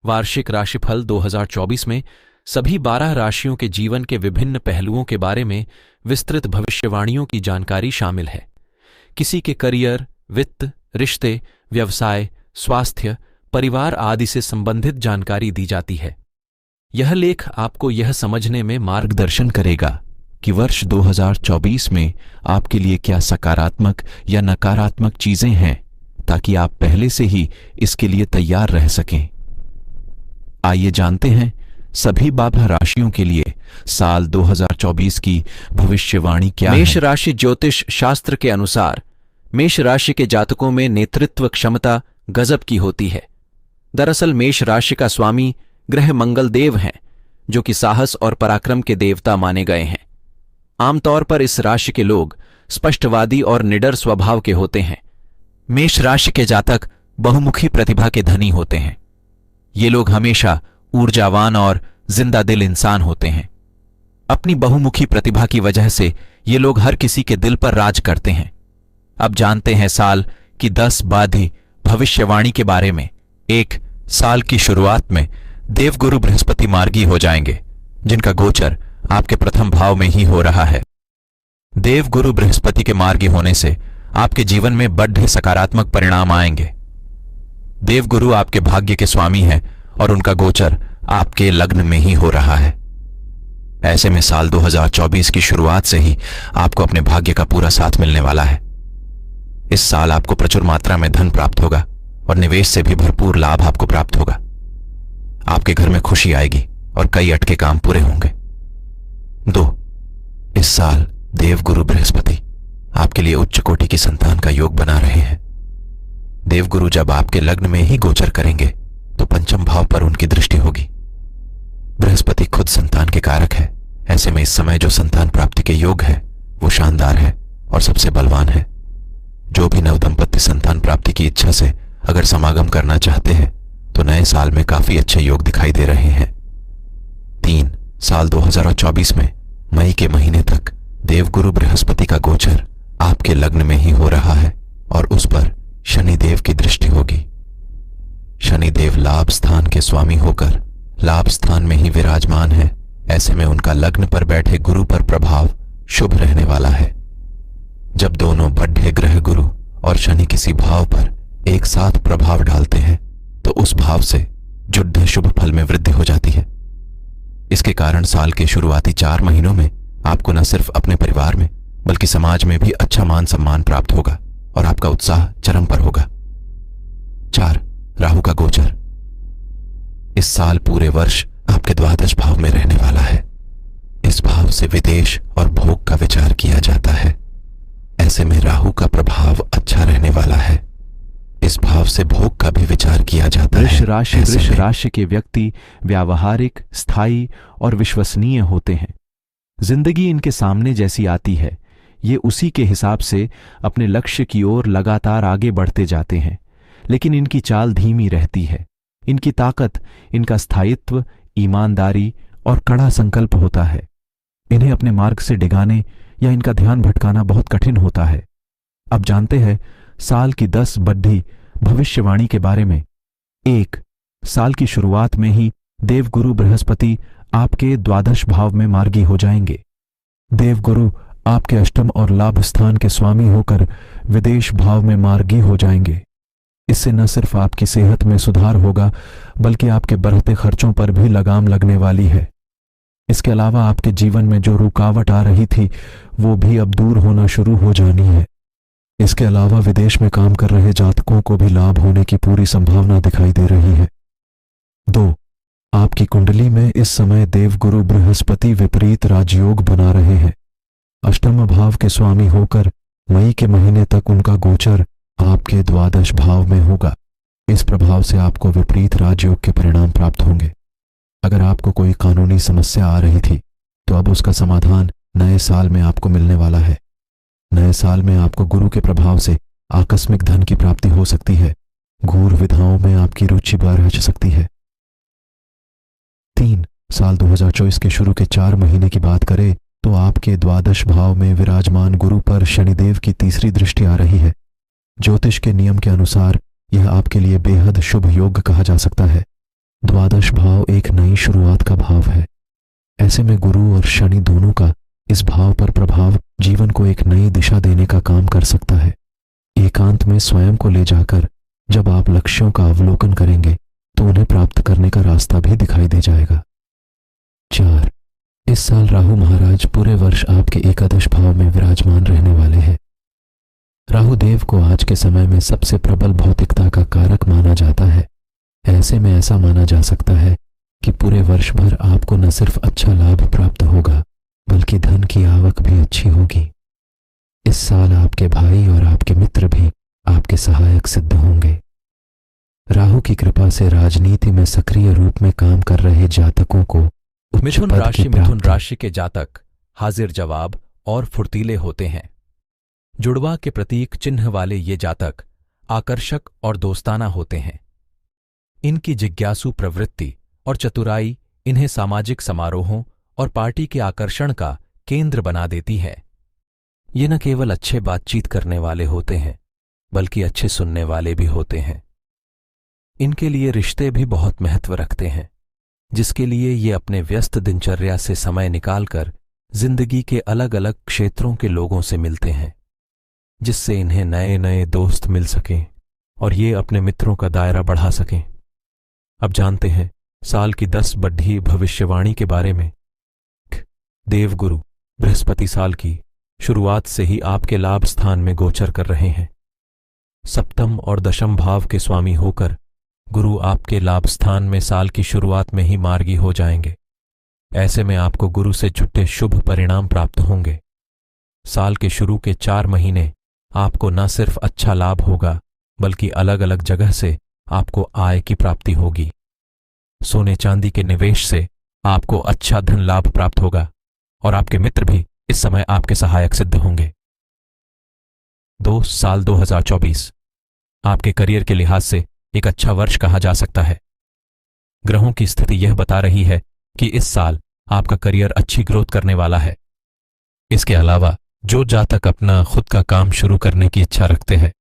वार्षिक राशिफल 2024 में सभी 12 राशियों के जीवन के विभिन्न पहलुओं के बारे में विस्तृत भविष्यवाणियों की जानकारी शामिल है। किसी के करियर, वित्त, रिश्ते, व्यवसाय, स्वास्थ्य, परिवार आदि से संबंधित जानकारी दी जाती है। यह लेख आपको यह समझने में मार्गदर्शन करेगा कि वर्ष 2024 में आपके लिए क्या सकारात्मक या नकारात्मक चीजें हैं, ताकि आप पहले से ही इसके लिए तैयार रह सकें। आइए जानते हैं सभी 12 राशियों के लिए साल 2024 की भविष्यवाणी क्या है। मेष राशि ज्योतिष शास्त्र के अनुसार मेष राशि के जातकों में नेतृत्व क्षमता गजब की होती है। दरअसल मेष राशि का स्वामी ग्रह मंगल देव हैं, जो कि साहस और पराक्रम के देवता माने गए हैं। आमतौर पर इस राशि के लोग स्पष्टवादी और निडर स्वभाव के होते हैं। मेष राशि के जातक बहुमुखी प्रतिभा के धनी होते हैं। ये लोग हमेशा ऊर्जावान और जिंदा दिल इंसान होते हैं। अपनी बहुमुखी प्रतिभा की वजह से ये लोग हर किसी के दिल पर राज करते हैं। अब जानते हैं साल की 10 बाधी भविष्यवाणी के बारे में। 1 साल की शुरुआत में देवगुरु बृहस्पति मार्गी हो जाएंगे, जिनका गोचर आपके प्रथम भाव में ही हो रहा है। देवगुरु बृहस्पति के मार्गी होने से आपके जीवन में बड़े सकारात्मक परिणाम आएंगे। देवगुरु आपके भाग्य के स्वामी हैं और उनका गोचर आपके लग्न में ही हो रहा है। ऐसे में साल 2024 की शुरुआत से ही आपको अपने भाग्य का पूरा साथ मिलने वाला है। इस साल आपको प्रचुर मात्रा में धन प्राप्त होगा और निवेश से भी भरपूर लाभ आपको प्राप्त होगा। आपके घर में खुशी आएगी और कई अटके काम पूरे होंगे। 2 इस साल देवगुरु बृहस्पति आपके लिए उच्च कोटि की संतान का योग बना रहे हैं। देवगुरु जब आपके लग्न में ही गोचर करेंगे तो पंचम भाव पर उनकी दृष्टि होगी। बृहस्पति खुद संतान के कारक है। ऐसे में इस समय जो संतान प्राप्ति के योग है वो शानदार है और सबसे बलवान है। जो भी नवदंपति संतान प्राप्ति की इच्छा से अगर समागम करना चाहते हैं तो नए साल में काफी अच्छे योग दिखाई दे रहे हैं। 3 साल 2024 में मई के महीने तक देवगुरु बृहस्पति का गोचर आपके लग्न में ही हो रहा है और उस पर शनिदेव की दृष्टि होगी। शनिदेव लाभ स्थान के स्वामी होकर लाभ स्थान में ही विराजमान है। ऐसे में उनका लग्न पर बैठे गुरु पर प्रभाव शुभ रहने वाला है। जब दोनों बड़े ग्रह गुरु और शनि किसी भाव पर एक साथ प्रभाव डालते हैं तो उस भाव से जुड़ शुभ फल में वृद्धि हो जाती है। इसके कारण साल के शुरुआती 4 महीनों में आपको न सिर्फ अपने परिवार में बल्कि समाज में भी अच्छा मान सम्मान प्राप्त होगा और आपका उत्साह चरम पर होगा। 4 राहु का गोचर इस साल पूरे वर्ष आपके द्वादश भाव में रहने वाला है। इस भाव से विदेश और भोग का विचार किया जाता है। ऐसे में राहु का प्रभाव अच्छा रहने वाला है। इस भाव से भोग का भी विचार किया जाता है। वृष राशि के व्यक्ति व्यावहारिक, स्थायी और विश्वसनीय होते हैं। जिंदगी इनके सामने जैसी आती है, ये उसी के हिसाब से अपने लक्ष्य की ओर लगातार आगे बढ़ते जाते हैं, लेकिन इनकी चाल धीमी रहती है। इनकी ताकत इनका स्थायित्व, ईमानदारी और कड़ा संकल्प होता है। इन्हें अपने मार्ग से डिगाने या इनका ध्यान भटकाना बहुत कठिन होता है। अब जानते हैं साल की 10 बड्ढी भविष्यवाणी के बारे में। 1 साल की शुरुआत में ही देवगुरु बृहस्पति आपके द्वादश भाव में मार्गी हो जाएंगे। देवगुरु आपके अष्टम और लाभ स्थान के स्वामी होकर विदेश भाव में मार्गी हो जाएंगे। इससे न सिर्फ आपकी सेहत में सुधार होगा बल्कि आपके बढ़ते खर्चों पर भी लगाम लगने वाली है। इसके अलावा आपके जीवन में जो रुकावट आ रही थी वो भी अब दूर होना शुरू हो जानी है। इसके अलावा विदेश में काम कर रहे जातकों को भी लाभ होने की पूरी संभावना दिखाई दे रही है। 2 आपकी कुंडली में इस समय देवगुरु बृहस्पति विपरीत राजयोग बना रहे हैं। अष्टम भाव के स्वामी होकर मई के महीने तक उनका गोचर आपके द्वादश भाव में होगा। इस प्रभाव से आपको विपरीत राजयोग के परिणाम प्राप्त होंगे। अगर आपको कोई कानूनी समस्या आ रही थी तो अब उसका समाधान नए साल में आपको मिलने वाला है। नए साल में आपको गुरु के प्रभाव से आकस्मिक धन की प्राप्ति हो सकती है। घूर विधाओं में आपकी रुचि बढ़ सकती है। 3 साल 2024 के शुरू के 4 महीने की बात करें तो आपके द्वादश भाव में विराजमान गुरु पर शनिदेव की तीसरी दृष्टि आ रही है। ज्योतिष के नियम के अनुसार यह आपके लिए बेहद शुभ योग कहा जा सकता है। द्वादश भाव एक नई शुरुआत का भाव है। ऐसे में गुरु और शनि दोनों का इस भाव पर प्रभाव जीवन को एक नई दिशा देने का काम कर सकता है। एकांत में स्वयं को ले जाकर जब आप लक्ष्यों का अवलोकन करेंगे तो उन्हें प्राप्त करने का रास्ता भी दिखाई दे जाएगा। 4, इस साल राहु महाराज पूरे वर्ष आपके एकादश भाव में विराजमान रहने वाले हैं। राहु देव को आज के समय में सबसे प्रबल भौतिकता का कारक माना जाता है। ऐसे में ऐसा माना जा सकता है कि पूरे वर्ष भर आपको न सिर्फ अच्छा लाभ प्राप्त होगा बल्कि धन की आवक भी अच्छी होगी। इस साल आपके भाई और आपके मित्र भी आपके सहायक सिद्ध होंगे। राहु की कृपा से राजनीति में सक्रिय रूप में काम कर रहे जातकों को मिथुन राशि के जातक हाजिर जवाब और फुर्तीले होते हैं। जुड़वा के प्रतीक चिन्ह वाले ये जातक आकर्षक और दोस्ताना होते हैं। इनकी जिज्ञासु प्रवृत्ति और चतुराई इन्हें सामाजिक समारोहों और पार्टी के आकर्षण का केंद्र बना देती है। ये न केवल अच्छे बातचीत करने वाले होते हैं बल्कि अच्छे सुनने वाले भी होते हैं। इनके लिए रिश्ते भी बहुत महत्व रखते हैं, जिसके लिए ये अपने व्यस्त दिनचर्या से समय निकालकर जिंदगी के अलग अलग क्षेत्रों के लोगों से मिलते हैं, जिससे इन्हें नए नए दोस्त मिल सकें और ये अपने मित्रों का दायरा बढ़ा सकें। अब जानते हैं साल की 10 बड्ढी भविष्यवाणी के बारे में। देवगुरु बृहस्पति साल की शुरुआत से ही आपके लाभ स्थान में गोचर कर रहे हैं। सप्तम और दशम भाव के स्वामी होकर गुरु आपके लाभ स्थान में साल की शुरुआत में ही मार्गी हो जाएंगे। ऐसे में आपको गुरु से छुट्टे शुभ परिणाम प्राप्त होंगे। साल के शुरू के 4 महीने आपको न सिर्फ अच्छा लाभ होगा बल्कि अलग अलग जगह से आपको आय की प्राप्ति होगी। सोने चांदी के निवेश से आपको अच्छा धन लाभ प्राप्त होगा और आपके मित्र भी इस समय आपके सहायक सिद्ध होंगे। साल 2024 आपके करियर के लिहाज से एक अच्छा वर्ष कहा जा सकता है। ग्रहों की स्थिति यह बता रही है कि इस साल आपका करियर अच्छी ग्रोथ करने वाला है। इसके अलावा जो जातक अपना खुद का काम शुरू करने की इच्छा रखते हैं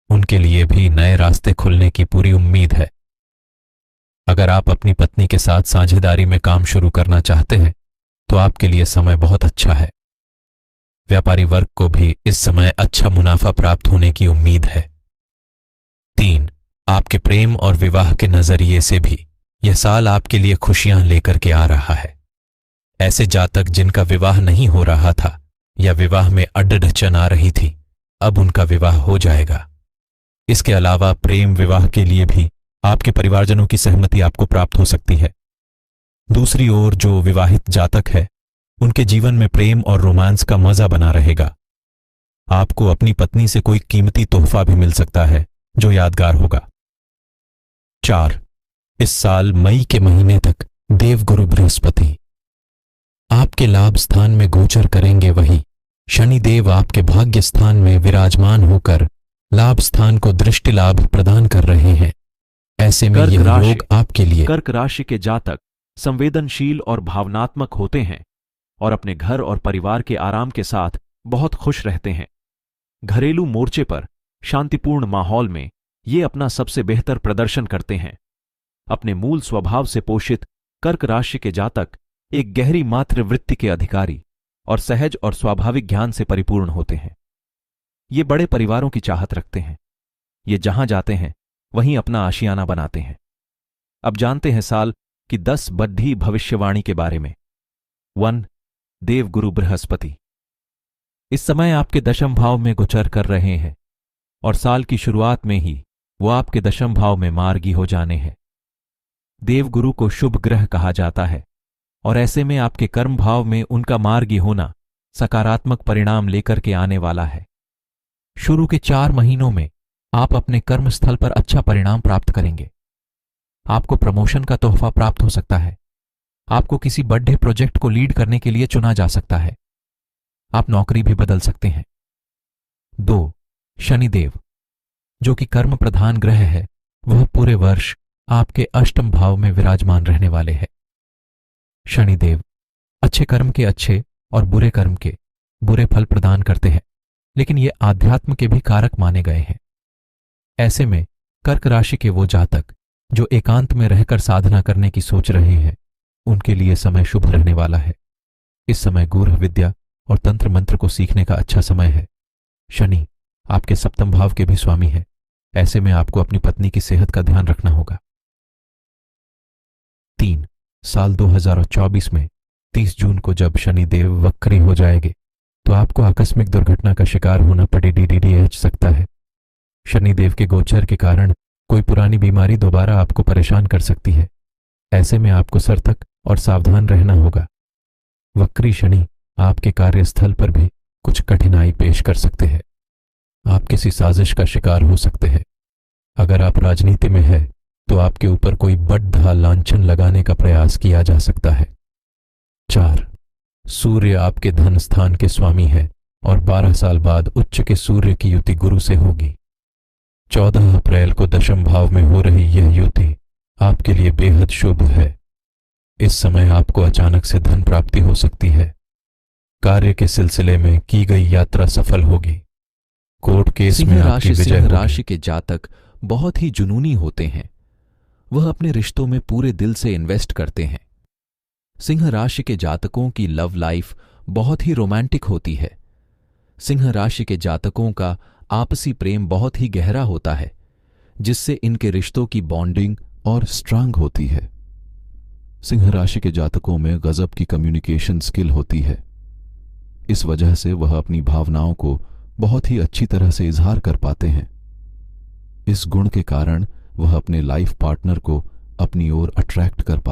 उनके लिए भी नए रास्ते खुलने की पूरी उम्मीद है। अगर आप अपनी पत्नी के साथ साझेदारी में काम शुरू करना चाहते हैं तो आपके लिए समय बहुत अच्छा है। व्यापारी वर्ग को भी इस समय अच्छा मुनाफा प्राप्त होने की उम्मीद है। 3, आपके प्रेम और विवाह के नजरिए से भी यह साल आपके लिए खुशियां लेकर के आ रहा है। ऐसे जातक जिनका विवाह नहीं हो रहा था या विवाह में अड़चन आ रही थी, अब उनका विवाह हो जाएगा। इसके अलावा प्रेम विवाह के लिए भी आपके परिवारजनों की सहमति आपको प्राप्त हो सकती है। दूसरी ओर जो विवाहित जातक है उनके जीवन में प्रेम और रोमांस का मजा बना रहेगा। आपको अपनी पत्नी से कोई कीमती तोहफा भी मिल सकता है जो यादगार होगा। 4, इस साल मई के महीने तक देवगुरु बृहस्पति आपके लाभ स्थान में गोचर करेंगे। वही शनिदेव आपके भाग्य स्थान में विराजमान होकर लाभ स्थान को दृष्टि लाभ प्रदान कर रहे हैं। ऐसे में यह योग आपके लिए कर्क राशि के जातक संवेदनशील और भावनात्मक होते हैं और अपने घर और परिवार के आराम के साथ बहुत खुश रहते हैं। घरेलू मोर्चे पर शांतिपूर्ण माहौल में ये अपना सबसे बेहतर प्रदर्शन करते हैं। अपने मूल स्वभाव से पोषित कर्क राशि के जातक एक गहरी मातृवृत्ति के अधिकारी और सहज और स्वाभाविक ज्ञान से परिपूर्ण होते हैं। ये बड़े परिवारों की चाहत रखते हैं। ये जहां जाते हैं वहीं अपना आशियाना बनाते हैं। अब जानते हैं साल की 10 बड्ढी भविष्यवाणी के बारे में। 1, देवगुरु बृहस्पति इस समय आपके दशम भाव में गोचर कर रहे हैं और साल की शुरुआत में ही वो आपके दशम भाव में मार्गी हो जाने हैं। देवगुरु को शुभ ग्रह कहा जाता है और ऐसे में आपके कर्म भाव में उनका मार्गी होना सकारात्मक परिणाम लेकर के आने वाला है। शुरू के 4 महीनों में आप अपने कर्म स्थल पर अच्छा परिणाम प्राप्त करेंगे। आपको प्रमोशन का तोहफा प्राप्त हो सकता है। आपको किसी बड़े प्रोजेक्ट को लीड करने के लिए चुना जा सकता है। आप नौकरी भी बदल सकते हैं। 2, शनिदेव जो कि कर्म प्रधान ग्रह है, वह पूरे वर्ष आपके अष्टम भाव में विराजमान रहने वाले हैं। शनिदेव अच्छे कर्म के अच्छे और बुरे कर्म के बुरे फल प्रदान करते हैं, लेकिन ये आध्यात्म के भी कारक माने गए हैं। ऐसे में कर्क राशि के वो जातक जो एकांत में रहकर साधना करने की सोच रहे हैं उनके लिए समय शुभ रहने वाला है। इस समय गूढ़ विद्या और तंत्र मंत्र को सीखने का अच्छा समय है। शनि आपके सप्तम भाव के भी स्वामी है। ऐसे में आपको अपनी पत्नी की सेहत का ध्यान रखना होगा। 3. साल 2024 में 30 जून को जब शनि देव वक्री हो जाएंगे तो आपको आकस्मिक दुर्घटना का शिकार होना पड़ सकता है। शनिदेव के गोचर के कारण कोई पुरानी बीमारी दोबारा आपको परेशान कर सकती है। ऐसे में आपको सतर्क और सावधान रहना होगा। वक्री शनि आपके कार्यस्थल पर भी कुछ कठिनाई पेश कर सकते हैं। आप किसी साजिश का शिकार हो सकते हैं। अगर आप राजनीति में हैं तो आपके ऊपर कोई बड़ा लांछन लगाने का प्रयास किया जा सकता है। 4. सूर्य आपके धन स्थान के स्वामी है और 12 साल बाद उच्च के सूर्य की युति गुरु से होगी। 14 अप्रैल को दशम भाव में हो रही यह युति आपके लिए बेहद शुभ है। इस समय आपको अचानक से धन प्राप्ति हो सकती है। कार्य के सिलसिले में की गई यात्रा सफल होगी। कोर्ट केस में आपकी विजय होगी। राशि के जातक बहुत ही जुनूनी होते हैं। वह अपने रिश्तों में पूरे दिल से इन्वेस्ट करते हैं। सिंह राशि के जातकों की लव लाइफ बहुत ही रोमांटिक होती है। सिंह राशि के जातकों का आपसी प्रेम बहुत ही गहरा होता है, जिससे इनके रिश्तों की बॉन्डिंग और स्ट्रांग होती है। सिंह राशि के जातकों में गजब की कम्युनिकेशन स्किल होती है। इस वजह से वह अपनी भावनाओं को बहुत ही अच्छी तरह से इजहार कर पाते हैं। इस गुण के कारण वह अपने लाइफ पार्टनर को अपनी ओर अट्रैक्ट कर पाते हैं।